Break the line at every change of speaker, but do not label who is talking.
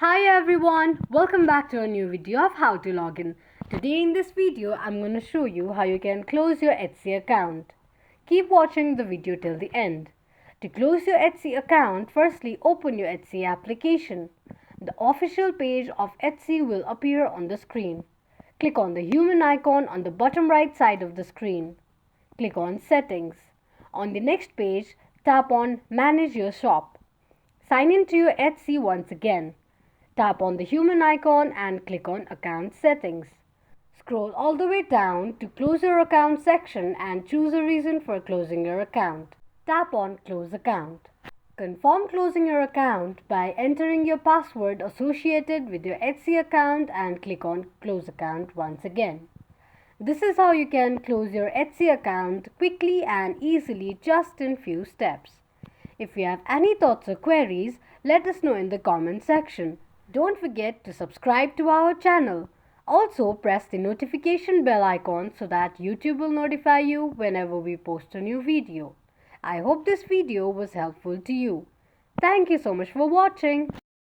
Hi everyone, welcome back to a new video of how to log in. Today in this video, I'm going to show you how you can close your Etsy account. Keep watching the video till the end. To close your Etsy account, firstly open your Etsy application. The official page of Etsy will appear on the screen. Click on the human icon on the bottom right side of the screen. Click on Settings. On the next page, tap on Manage Your Shop. Sign in to your Etsy once again. Tap on the human icon and click on Account Settings. Scroll all the way down to Close Your Account section and choose a reason for closing your account. Tap on Close Account. Confirm closing your account by entering your password associated with your Etsy account and click on Close Account once again. This is how you can close your Etsy account quickly and easily just in few steps. If you have any thoughts or queries, let us know in the comment section. Don't forget to subscribe to our channel. Also press the notification bell icon so that YouTube will notify you whenever we post a new video. I hope this video was helpful to you. Thank you so much for watching.